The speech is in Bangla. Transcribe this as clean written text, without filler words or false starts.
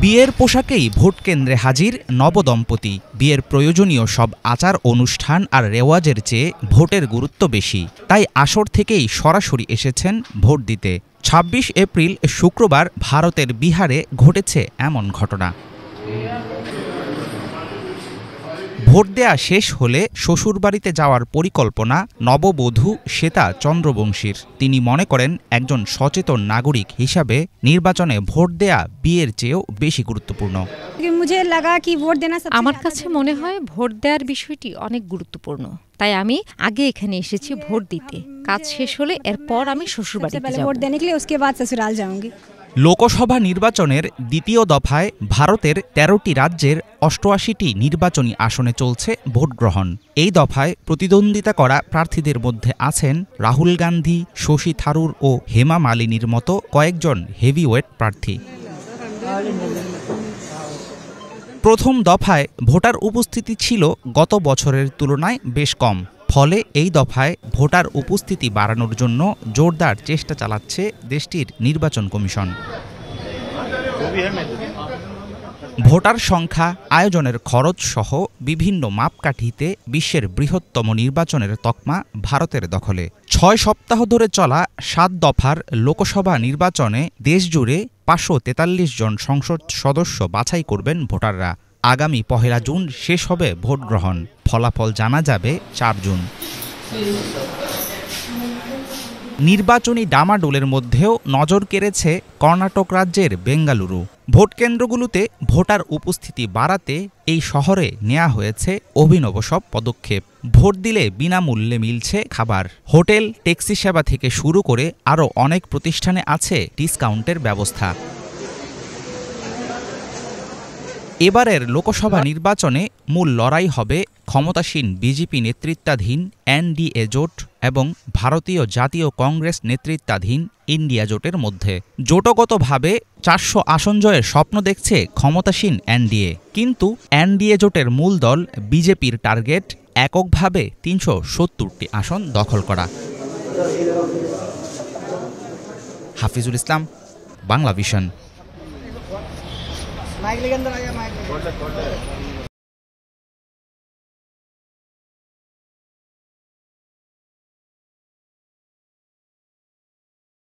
বিয়ের পোশাকেই ভোট কেন্দ্রে হাজির নবদম্পতি। বিয়ের প্রয়োজনীয় সব আচার অনুষ্ঠান আর রেওয়াজের চেয়ে ভোটের গুরুত্ব বেশি, তাই আসর থেকেই সরাসরি এসেছেন ভোট দিতে। ২৬ এপ্রিল শুক্রবার ভারতের বিহারে ঘটেছে এমন ঘটনা। ভোট দেয়া শেষ হলে শ্বশুরবাড়িতে যাওয়ার পরিকল্পনা নববধূ শ্বেতা চন্দ্রবংশীর। তিনি মনে করেন, একজন সচেতন নাগরিক হিসাবে নির্বাচনে ভোট দেয়া বিয়ের চেয়েও বেশি গুরুত্বপূর্ণ। আমার কাছে মনে হয় ভোট দেওয়ার বিষয়টি অনেক গুরুত্বপূর্ণ, তাই আমি আগে এখানে এসেছি ভোট দিতে। কাজ শেষ হলে এরপর আমি শ্বশুরবাড়িতে যাব। লোকসভা নির্বাচনের দ্বিতীয় দফায় ভারতের ১৩টি রাজ্যের ৮৮টি নির্বাচনী আসনে চলছে ভোট গ্রহণ। এই দফায় প্রতিদ্বন্দ্বিতা করা প্রার্থীদের মধ্যে আছেন রাহুল গান্ধী, শশী থারুর ও হেমা মালিনীর মতো কয়েকজন হেভিওয়েট প্রার্থী। প্রথম দফায় ভোটার উপস্থিতি ছিল গত বছরের তুলনায় বেশ কম। ফলে এই দফায় ভোটার উপস্থিতি বাড়ানোর জন্য জোরদার চেষ্টা চালাচ্ছে দেশটির নির্বাচন কমিশন। ভোটার সংখ্যা, আয়োজনের খরচ সহ বিভিন্ন মাপকাঠিতে বিশ্বের বৃহত্তম নির্বাচনের তকমা ভারতের দখলে। ৬ সপ্তাহ ধরে চলা ৭ দফার লোকসভা নির্বাচনে দেশজুড়ে ৫৪৩ জন সংসদ সদস্য বাছাই করবেন ভোটাররা। আগামী ১ জুন শেষ হবে ভোট গ্রহণ। ফলাফল জানা যাবে ৪ জুন। নির্বাচনী ডামাডোলের মধ্যেও নজর কেড়েছে কর্ণাটক রাজ্যের বেঙ্গালুরু। ভোট কেন্দ্রগুলোতে ভোটার উপস্থিতি বাড়াতে এই শহরে নেওয়া হয়েছে অভিনব সব পদক্ষেপ। ভোট দিলে বিনামূল্যে মিলছে খাবার। হোটেল, ট্যাক্সি সেবা থেকে শুরু করে আরও অনেক প্রতিষ্ঠানে আছে ডিসকাউন্টের ব্যবস্থা। এবারের লোকসভা নির্বাচনে মূল লড়াই হবে ক্ষমতাসীন বিজেপি নেতৃত্বাধীন এনডিএ জোট এবং ভারতীয় জাতীয় কংগ্রেস নেতৃত্বাধীন ইন্ডিয়া জোটের মধ্যে। জোটগতভাবে ৪০০ আসন জয়ের স্বপ্ন দেখছে ক্ষমতাসীন এনডিএ, কিন্তু এনডিএ জোটের মূল দল বিজেপির টার্গেট এককভাবে ৩৭০টি আসন দখল করা। হাফিজুল ইসলাম, বাংলা ভিশন।